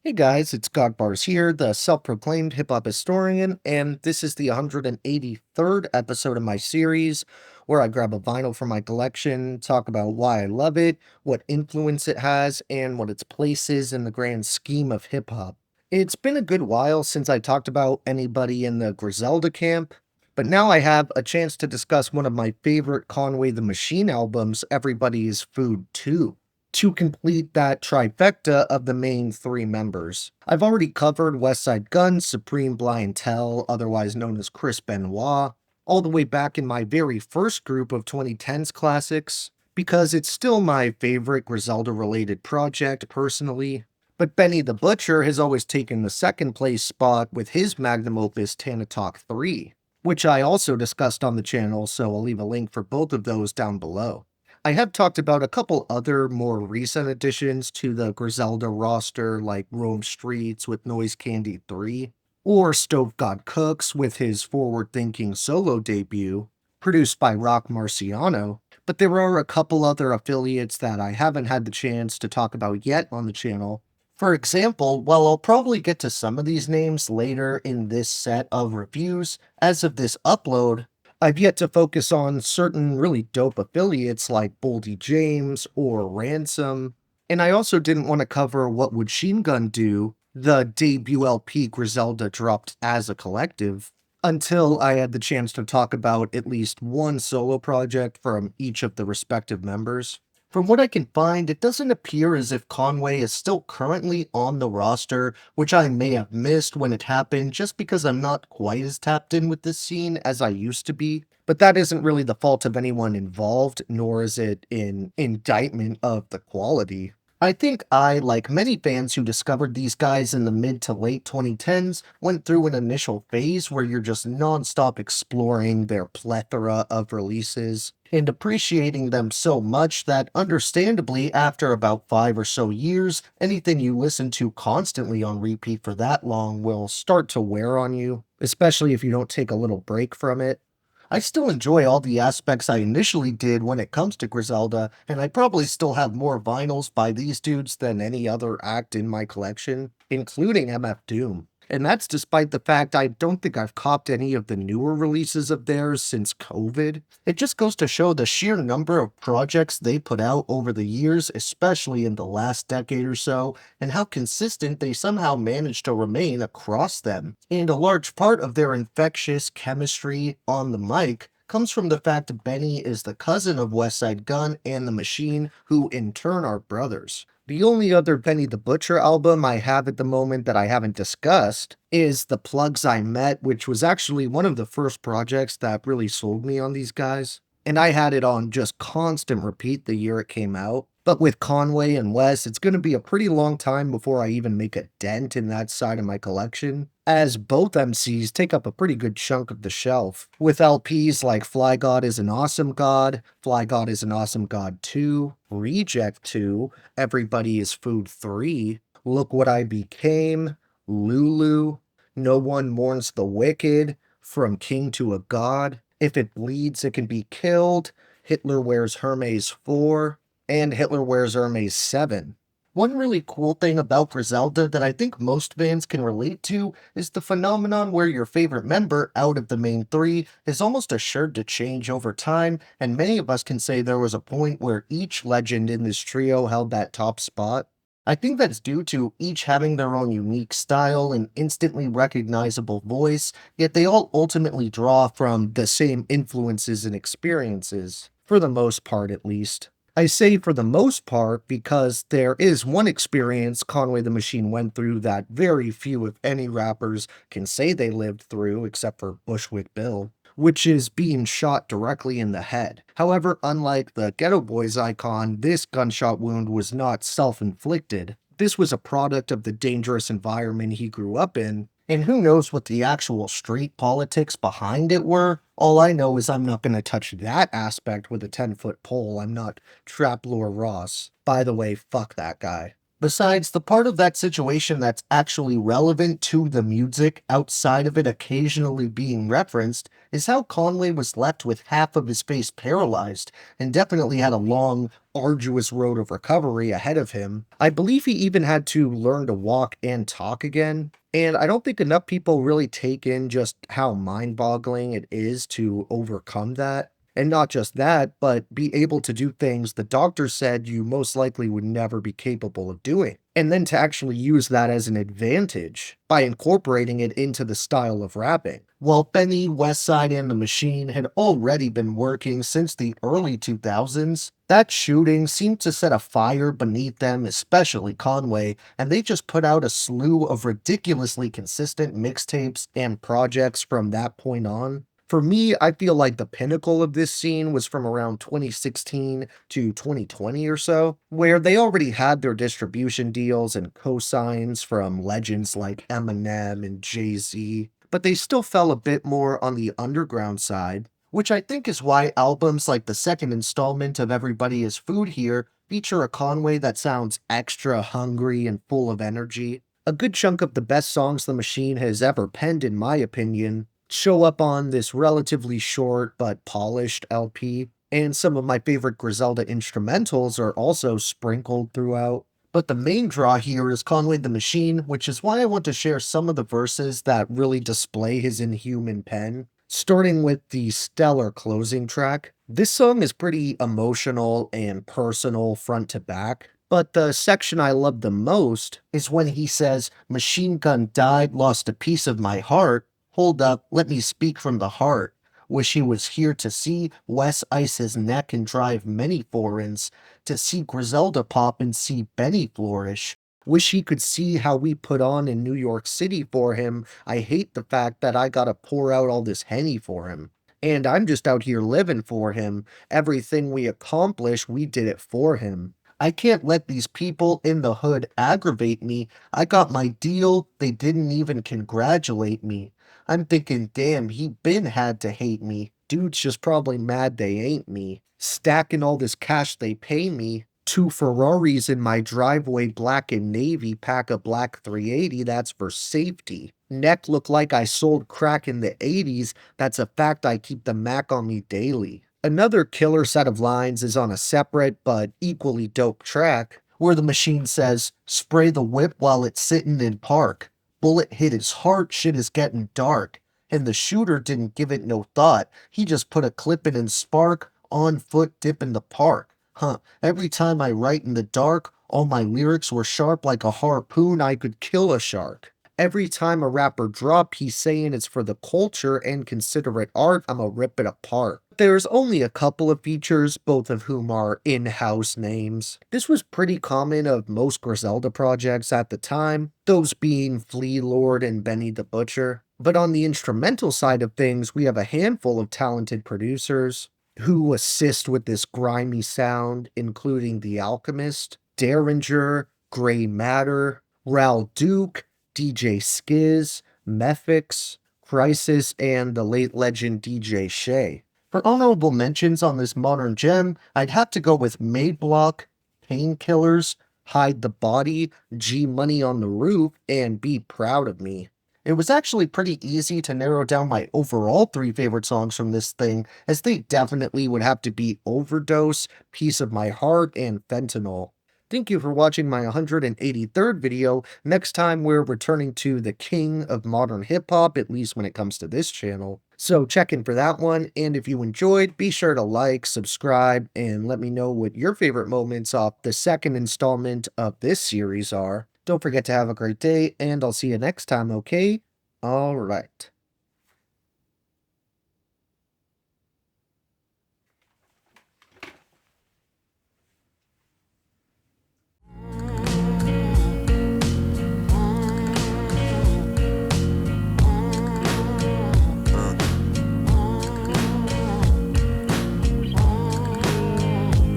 Hey guys, it's Godbars here, the self-proclaimed hip-hop historian, and this is the 183rd episode of my series where I grab a vinyl from my collection, talk about why I love it, what influence it has, and what its place is in the grand scheme of hip-hop. It's been a good while since I talked about anybody in the Griselda camp, but now I have a chance to discuss one of my favorite Conway the Machine albums, Everybody's Food 2, to complete that trifecta of the main three members. I've already covered West Side Gun, Supreme Blientele, otherwise known as Chris Benoit, all the way back in my very first group of 2010s classics, because it's still my favorite Griselda-related project personally. But Benny the Butcher has always taken the second place spot with his magnum opus Tana Talk 3, which I also discussed on the channel, so I'll leave a link for both of those down below. I have talked about a couple other more recent additions to the Griselda roster, like Rome Streets with Noise Candy 3, or Stove God Cooks with his forward-thinking solo debut, produced by Rock Marciano, but there are a couple other affiliates that I haven't had the chance to talk about yet on the channel. For example, while I'll probably get to some of these names later in this set of reviews, as of this upload, I've yet to focus on certain really dope affiliates like Boldy James or Ransom, and I also didn't want to cover What Would Sheen Gun Do, the debut LP Griselda dropped as a collective, until I had the chance to talk about at least one solo project from each of the respective members. From what I can find, it doesn't appear as if Conway is still currently on the roster, which I may have missed when it happened just because I'm not quite as tapped in with this scene as I used to be. But that isn't really the fault of anyone involved, nor is it an indictment of the quality. I think I, like many fans who discovered these guys in the mid to late 2010s, went through an initial phase where you're just non-stop exploring their plethora of releases and appreciating them so much that, understandably, after about 5 or so years, anything you listen to constantly on repeat for that long will start to wear on you, especially if you don't take a little break from it. I still enjoy all the aspects I initially did when it comes to Griselda, and I probably still have more vinyls by these dudes than any other act in my collection, including MF Doom. And that's despite the fact I don't think I've copped any of the newer releases of theirs since COVID. It just goes to show the sheer number of projects they put out over the years, especially in the last decade or so, and how consistent they somehow managed to remain across them. And a large part of their infectious chemistry on the mic comes from the fact that Benny is the cousin of West Side Gun and the Machine, who in turn are brothers. The only other Benny the Butcher album I have at the moment that I haven't discussed is The Plugs I Met, which was actually one of the first projects that really sold me on these guys. And I had it on just constant repeat the year it came out. But with Conway and Wes, it's going to be a pretty long time before I even make a dent in that side of my collection, as both MCs take up a pretty good chunk of the shelf, with LPs like Fly God is an Awesome God, Fly God is an Awesome God 2, Reject 2, Everybody is Food 3, Look What I Became, Lulu, No One Mourns the Wicked, From King to a God, If It Bleeds It Can Be Killed, Hitler Wears Hermes 4, and Hitler Wears Hermes 7. One really cool thing about Griselda that I think most fans can relate to is the phenomenon where your favorite member out of the main three is almost assured to change over time, and many of us can say there was a point where each legend in this trio held that top spot. I think that's due to each having their own unique style and instantly recognizable voice, yet they all ultimately draw from the same influences and experiences, for the most part at least. I say for the most part because there is one experience Conway the Machine went through that very few, if any, rappers can say they lived through, except for Bushwick Bill, which is being shot directly in the head. However, unlike the Ghetto Boys icon, this gunshot wound was not self-inflicted. This was a product of the dangerous environment he grew up in, and who knows what the actual street politics behind it were. All I know is I'm not going to touch that aspect with a 10-foot pole. I'm not Trap Lore Ross. By the way, fuck that guy. Besides, the part of that situation that's actually relevant to the music outside of it occasionally being referenced is how Conway was left with half of his face paralyzed and definitely had a long, arduous road of recovery ahead of him. I believe he even had to learn to walk and talk again. And I don't think enough people really take in just how mind boggling it is to overcome that. And not just that, but be able to do things the doctor said you most likely would never be capable of doing. And then to actually use that as an advantage by incorporating it into the style of rapping. While Benny, Westside, and The Machine had already been working since the early 2000s, that shooting seemed to set a fire beneath them, especially Conway, and they just put out a slew of ridiculously consistent mixtapes and projects from that point on. For me, I feel like the pinnacle of this scene was from around 2016 to 2020 or so, where they already had their distribution deals and cosigns from legends like Eminem and Jay-Z, but they still fell a bit more on the underground side, which I think is why albums like the second installment of Everybody Is Food Here feature a Conway that sounds extra hungry and full of energy. A good chunk of the best songs the Machine has ever penned, in my opinion, show up on this relatively short but polished LP, and some of my favorite Griselda instrumentals are also sprinkled throughout. But the main draw here is Conway the Machine, which is why I want to share some of the verses that really display his inhuman pen. Starting with the stellar closing track. This song is pretty emotional and personal front to back, but the section I love the most is when he says, "Machine gun died, lost a piece of my heart. Hold up, let me speak from the heart. Wish he was here to see Wes ice his neck and drive many foreigns, to see Griselda pop and see Benny flourish. Wish he could see how we put on in New York City for him. I hate the fact that I gotta pour out all this Henny for him. And I'm just out here living for him. Everything we accomplish, we did it for him. I can't let these people in the hood aggravate me. I got my deal, they didn't even congratulate me. I'm thinking, damn, he been had to hate me. Dude's just probably mad they ain't me. Stacking all this cash they pay me. Two Ferraris in my driveway, black and navy, pack a black 380, that's for safety. Neck look like I sold crack in the 80s, that's a fact, I keep the Mac on me daily. Another killer set of lines is on a separate but equally dope track, where the Machine says, "Spray the whip while it's sittin' in park. Bullet hit his heart, shit is getting dark." And the shooter didn't give it no thought, he just put a clip in and spark, on foot dip in the park. Huh, every time I write in the dark, all my lyrics were sharp like a harpoon, I could kill a shark. Every time a rapper drop, he's saying it's for the culture and consider it art, I'ma rip it apart. There's only a couple of features, both of whom are in-house names. This was pretty common of most Griselda projects at the time, those being Flea Lord and Benny the Butcher. But on the instrumental side of things, we have a handful of talented producers who assist with this grimy sound, including The Alchemist, Derringer, Grey Matter, Ral Duke, DJ Skiz, Mephix, Crisis, and the late legend DJ Shay. For honorable mentions on this modern gem, I'd have to go with Made Block, Painkillers, Hide the Body, G Money on the Roof, and Be Proud of Me. It was actually pretty easy to narrow down my overall 3 favorite songs from this thing, as they definitely would have to be Overdose, Piece of My Heart, and Fentanyl. Thank you for watching my 183rd video. Next time we're returning to the king of modern hip-hop, at least when it comes to this channel. So check in for that one, and if you enjoyed, be sure to like, subscribe, and let me know what your favorite moments off the second installment of this series are. Don't forget to have a great day, and I'll see you next time, okay? Alright.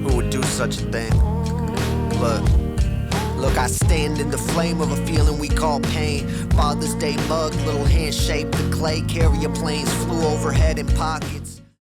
Who would do such a thing? Look, I stand in the flame of a feeling we call pain. Father's Day mug, little hand shaped the clay. Carrier planes flew overhead in pockets.